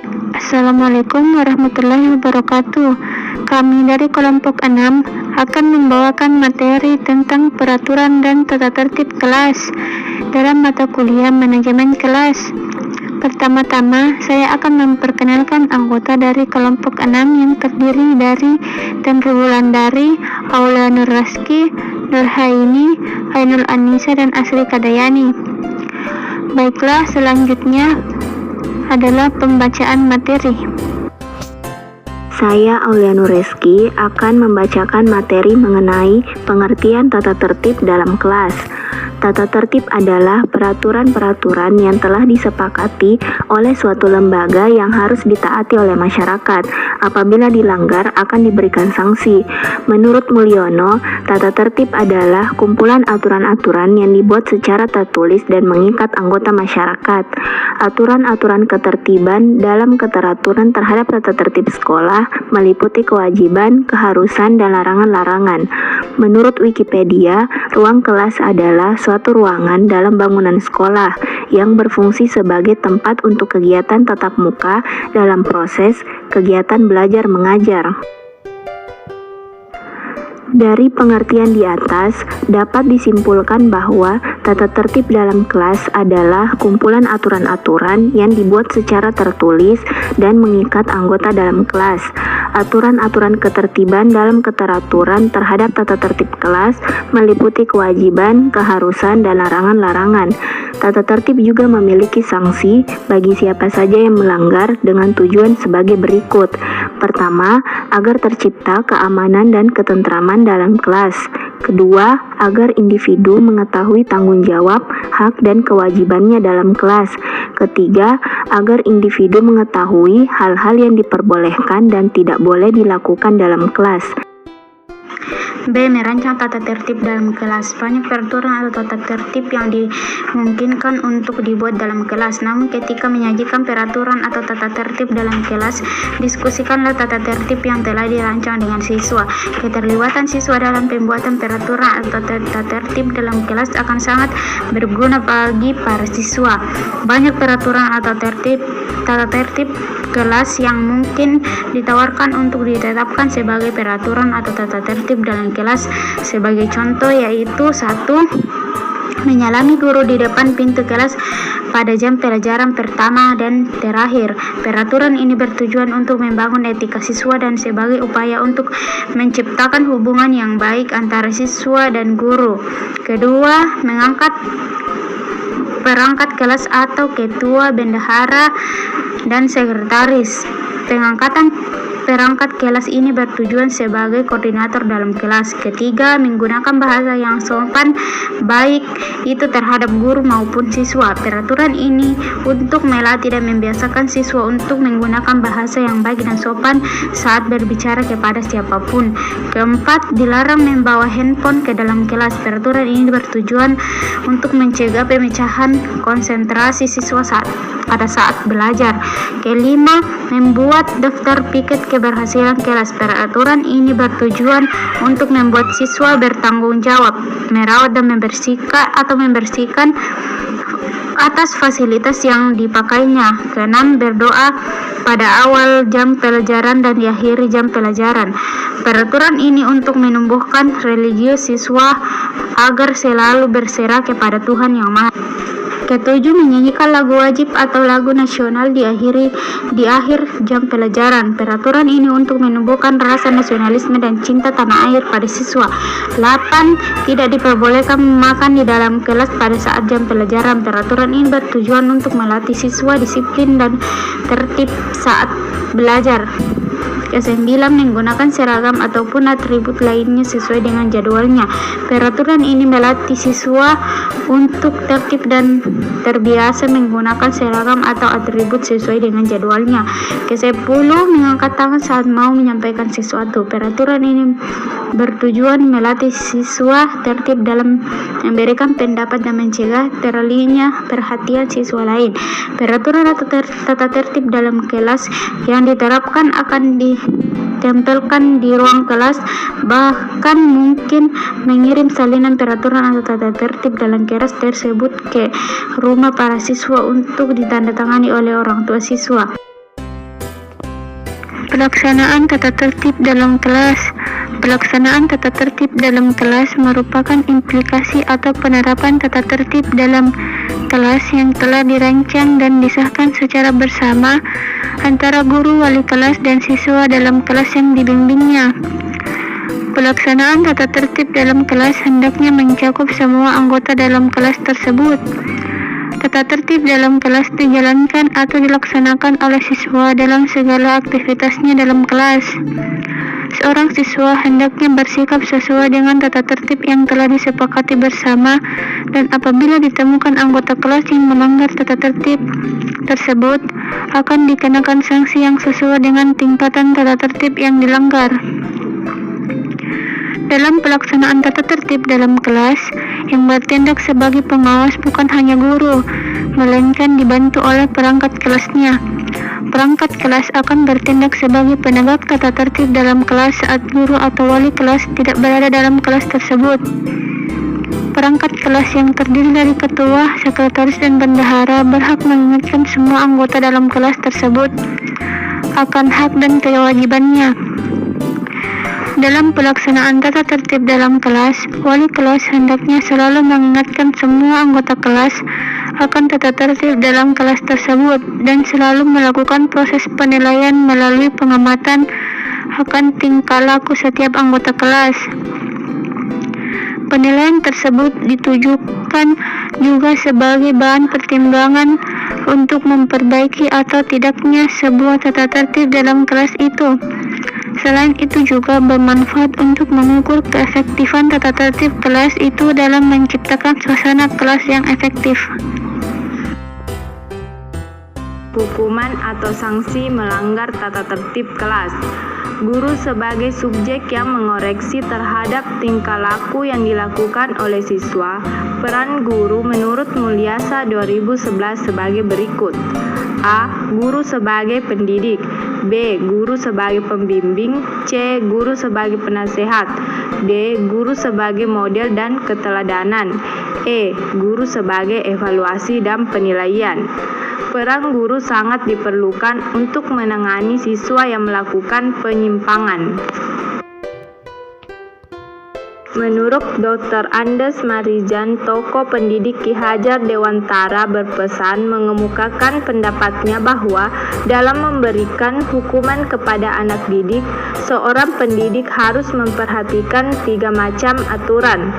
Assalamualaikum warahmatullahi wabarakatuh. Kami dari kelompok 6 akan membawakan materi tentang peraturan dan tata tertib kelas dalam mata kuliah manajemen kelas. Pertama-tama, saya akan memperkenalkan anggota dari kelompok 6 yang terdiri dari Tenru Wulandari, Aulia Nur Raski, Nurhaini, Ainul Anissa, dan Asri Kadayani. Baiklah, selanjutnya adalah pembacaan materi. Saya Aulia Nur Raski akan membacakan materi mengenai pengertian tata tertib dalam kelas. Tata tertib adalah peraturan-peraturan yang telah disepakati oleh suatu lembaga yang harus ditaati oleh masyarakat. Apabila dilanggar akan diberikan sanksi. Menurut Mulyono, tata tertib adalah kumpulan aturan-aturan yang dibuat secara tertulis dan mengikat anggota masyarakat. Aturan-aturan ketertiban dalam keteraturan terhadap tata tertib sekolah meliputi kewajiban, keharusan, dan larangan-larangan. Menurut Wikipedia, ruang kelas adalah suatu ruangan dalam bangunan sekolah yang berfungsi sebagai tempat untuk kegiatan tatap muka dalam proses kegiatan belajar mengajar. Dari pengertian di atas, dapat disimpulkan bahwa tata tertib dalam kelas adalah kumpulan aturan-aturan yang dibuat secara tertulis dan mengikat anggota dalam kelas. Aturan-aturan ketertiban dalam keteraturan terhadap tata tertib kelas meliputi kewajiban, keharusan, dan larangan-larangan. Tata tertib juga memiliki sanksi bagi siapa saja yang melanggar dengan tujuan sebagai berikut. Pertama, agar tercipta keamanan dan ketentraman dalam kelas. Kedua, agar individu mengetahui tanggung jawab, hak, dan kewajibannya dalam kelas. Ketiga, agar individu mengetahui hal-hal yang diperbolehkan dan tidak boleh dilakukan dalam kelas. B. Merancang tata tertib dalam kelas. Banyak peraturan atau tata tertib yang dimungkinkan untuk dibuat dalam kelas. Namun ketika menyajikan peraturan atau tata tertib dalam kelas, diskusikanlah tata tertib yang telah dirancang dengan siswa. Keterlibatan siswa dalam pembuatan peraturan atau tata tertib dalam kelas akan sangat berguna bagi para siswa. Banyak peraturan atau tata tertib kelas yang mungkin ditawarkan untuk ditetapkan sebagai peraturan atau tata tertib dalam kelas. Sebagai contoh yaitu 1. Menyalami guru di depan pintu kelas pada jam pelajaran pertama dan terakhir. Peraturan ini bertujuan untuk membangun etika siswa dan sebagai upaya untuk menciptakan hubungan yang baik antara siswa dan guru. Kedua, mengangkat perangkat kelas atau ketua, bendahara, dan sekretaris. Pengangkatan perangkat kelas ini bertujuan sebagai koordinator dalam kelas. Ketiga, menggunakan bahasa yang sopan baik itu terhadap guru maupun siswa. Peraturan ini untuk melatih dan membiasakan siswa untuk menggunakan bahasa yang baik dan sopan saat berbicara kepada siapapun. Keempat, dilarang membawa handphone ke dalam kelas. Peraturan ini bertujuan untuk mencegah pemecahan konsentrasi siswa pada saat belajar. Kelima, membuat daftar piket keberhasilan kelas. Peraturan ini bertujuan untuk membuat siswa bertanggung jawab, merawat dan membersihkan atas fasilitas yang dipakainya. Keenam, berdoa pada awal jam pelajaran dan di akhir jam pelajaran. Peraturan ini untuk menumbuhkan religius siswa agar selalu berserah kepada Tuhan Yang Maha. Ketujuh, menyanyikan lagu wajib atau lagu nasional di akhir jam pelajaran. Peraturan ini untuk menumbuhkan rasa nasionalisme dan cinta tanah air pada siswa. 8. Tidak diperbolehkan makan di dalam kelas pada saat jam pelajaran. Peraturan ini bertujuan untuk melatih siswa disiplin dan tertib saat belajar. Ke-9, menggunakan seragam ataupun atribut lainnya sesuai dengan jadwalnya. Peraturan ini melatih siswa untuk tertib dan terbiasa menggunakan seragam atau atribut sesuai dengan jadwalnya. Ke-10, mengangkat tangan saat mau menyampaikan sesuatu. Peraturan ini bertujuan melatih siswa tertib dalam memberikan pendapat dan mencegah teralihnya perhatian siswa lain. Peraturan atau tata tertib dalam kelas yang diterapkan akan ditempelkan di ruang kelas, bahkan mungkin mengirim salinan peraturan atau tata tertib dalam kelas tersebut ke rumah para siswa untuk ditandatangani oleh orang tua siswa. Pelaksanaan tata tertib dalam kelas. Pelaksanaan tata tertib dalam kelas merupakan implikasi atau penerapan tata tertib dalam kelas yang telah dirancang dan disahkan secara bersama antara guru, wali kelas, dan siswa dalam kelas yang dibimbingnya. Pelaksanaan tata tertib dalam kelas hendaknya mencakup semua anggota dalam kelas tersebut. Tata tertib dalam kelas dijalankan atau dilaksanakan oleh siswa dalam segala aktivitasnya dalam kelas. Seorang siswa hendaknya bersikap sesuai dengan tata tertib yang telah disepakati bersama, dan apabila ditemukan anggota kelas yang melanggar tata tertib tersebut, akan dikenakan sanksi yang sesuai dengan tingkatan tata tertib yang dilanggar. Dalam pelaksanaan tata tertib dalam kelas, yang bertindak sebagai pengawas bukan hanya guru, melainkan dibantu oleh perangkat kelasnya. Perangkat kelas akan bertindak sebagai penegak tata tertib dalam kelas saat guru atau wali kelas tidak berada dalam kelas tersebut. Perangkat kelas yang terdiri dari ketua, sekretaris, dan bendahara berhak mengingatkan semua anggota dalam kelas tersebut akan hak dan kewajibannya. Dalam pelaksanaan tata tertib dalam kelas, wali kelas hendaknya selalu mengingatkan semua anggota kelas akan tata tertib dalam kelas tersebut dan selalu melakukan proses penilaian melalui pengamatan akan tingkah laku setiap anggota kelas. Penilaian tersebut ditujukan juga sebagai bahan pertimbangan untuk memperbaiki atau tidaknya sebuah tata tertib dalam kelas itu. Selain itu juga bermanfaat untuk mengukur keefektifan tata tertib kelas itu dalam menciptakan suasana kelas yang efektif. Hukuman atau sanksi melanggar tata tertib kelas. Guru sebagai subjek yang mengoreksi terhadap tingkah laku yang dilakukan oleh siswa. Peran guru menurut Mulyasa 2011 sebagai berikut. A. Guru sebagai pendidik. B. Guru sebagai pembimbing. C. Guru sebagai penasehat. D. Guru sebagai model dan keteladanan. E. Guru sebagai evaluasi dan penilaian. Peran guru sangat diperlukan untuk menangani siswa yang melakukan penyimpangan. Menurut Dr. Andes Marijan, tokoh pendidik Ki Hajar Dewantara berpesan mengemukakan pendapatnya bahwa dalam memberikan hukuman kepada anak didik, seorang pendidik harus memperhatikan 3 macam aturan.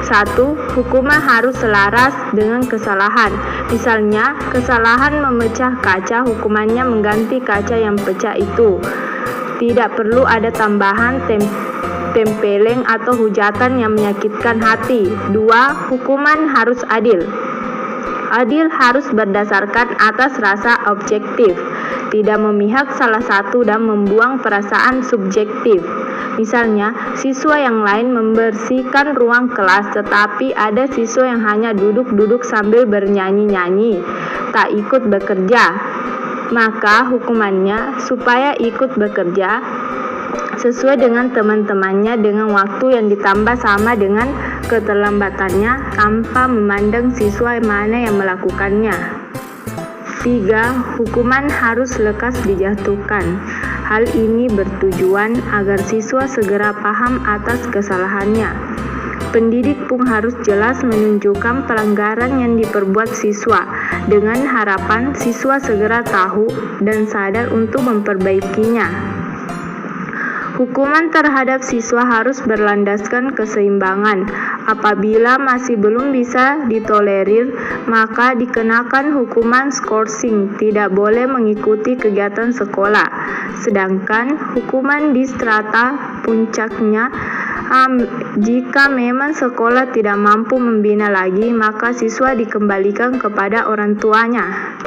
1. Hukuman harus selaras dengan kesalahan. Misalnya, kesalahan memecah kaca, hukumannya mengganti kaca yang pecah itu. Tidak perlu ada tambahan tempeleng atau hujatan yang menyakitkan hati. 2. Hukuman harus adil. Adil harus berdasarkan atas rasa objektif, tidak memihak salah satu dan membuang perasaan subjektif. Misalnya, siswa yang lain membersihkan ruang kelas, tetapi ada siswa yang hanya duduk-duduk sambil bernyanyi-nyanyi, tak ikut bekerja. Maka hukumannya supaya ikut bekerja sesuai dengan teman-temannya dengan waktu yang ditambah sama dengan keterlambatannya tanpa memandang siswa mana yang melakukannya. 3. Hukuman harus lekas dijatuhkan. Hal ini bertujuan agar siswa segera paham atas kesalahannya. Pendidik pun harus jelas menunjukkan pelanggaran yang diperbuat siswa dengan harapan siswa segera tahu dan sadar untuk memperbaikinya. Hukuman terhadap siswa harus berlandaskan keseimbangan. Apabila masih belum bisa ditolerir, maka dikenakan hukuman skorsing, tidak boleh mengikuti kegiatan sekolah. Sedangkan hukuman di strata puncaknya, jika memang sekolah tidak mampu membina lagi, maka siswa dikembalikan kepada orang tuanya.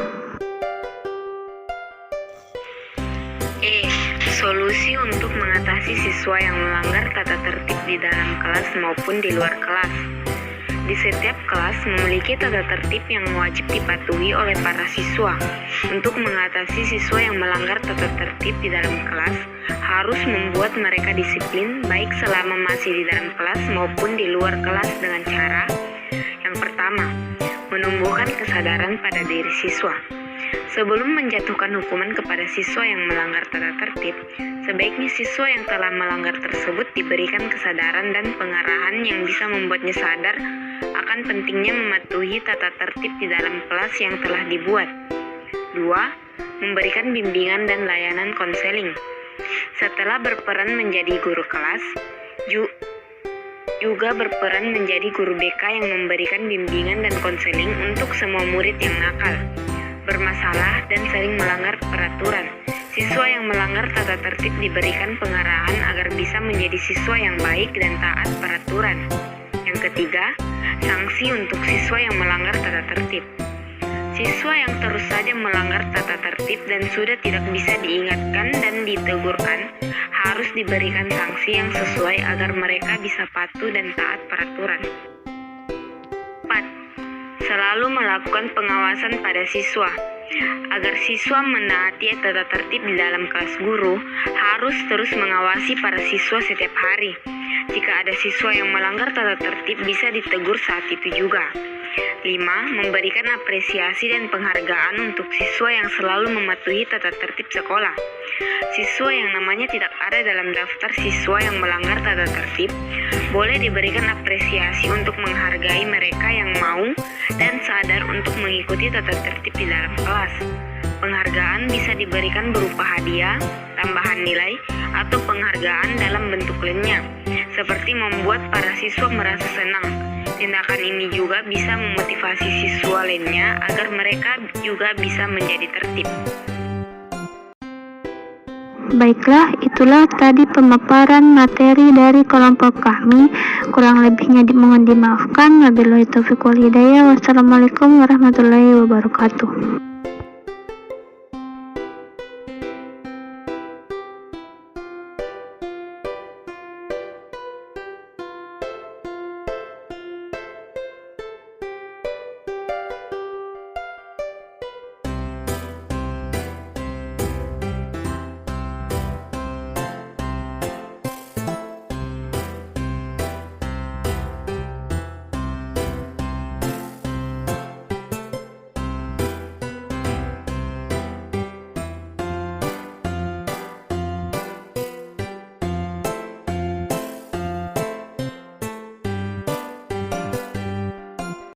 Solusi untuk mengatasi siswa yang melanggar tata tertib di dalam kelas maupun di luar kelas. Di setiap kelas memiliki tata tertib yang wajib dipatuhi oleh para siswa. Untuk mengatasi siswa yang melanggar tata tertib di dalam kelas, harus membuat mereka disiplin baik selama masih di dalam kelas maupun di luar kelas dengan cara yang pertama, menumbuhkan kesadaran pada diri siswa. Sebelum menjatuhkan hukuman kepada siswa yang melanggar tata tertib, sebaiknya siswa yang telah melanggar tersebut diberikan kesadaran dan pengarahan yang bisa membuatnya sadar akan pentingnya mematuhi tata tertib di dalam kelas yang telah dibuat. 2. Memberikan bimbingan dan layanan konseling. Setelah berperan menjadi guru kelas, juga berperan menjadi guru BK yang memberikan bimbingan dan konseling untuk semua murid yang nakal, bermasalah, dan sering melanggar peraturan. Siswa yang melanggar tata tertib diberikan pengarahan agar bisa menjadi siswa yang baik dan taat peraturan. Yang ketiga, sanksi untuk siswa yang melanggar tata tertib. Siswa yang terus saja melanggar tata tertib dan sudah tidak bisa diingatkan dan ditegurkan harus diberikan sanksi yang sesuai agar mereka bisa patuh dan taat peraturan. 4. Selalu melakukan pengawasan pada siswa. Agar siswa menaati tata tertib di dalam kelas, guru harus terus mengawasi para siswa setiap hari. Jika ada siswa yang melanggar tata tertib, bisa ditegur saat itu juga. 5. Memberikan apresiasi dan penghargaan untuk siswa yang selalu mematuhi tata tertib sekolah. Siswa yang namanya tidak ada dalam daftar siswa yang melanggar tata tertib boleh diberikan apresiasi untuk menghargai mereka yang mau dan sadar untuk mengikuti tata tertib di dalam kelas. Penghargaan bisa diberikan berupa hadiah, tambahan nilai, atau penghargaan dalam bentuk lainnya, seperti membuat para siswa merasa senang. Tindakan ini juga bisa memotivasi siswa lainnya agar mereka juga bisa menjadi tertib. Baiklah, itulah tadi pemaparan materi dari kelompok kami. Kurang lebihnya mohon dimaafkan. Wabillahi taufiq wal hidayah. Wassalamualaikum warahmatullahi wabarakatuh.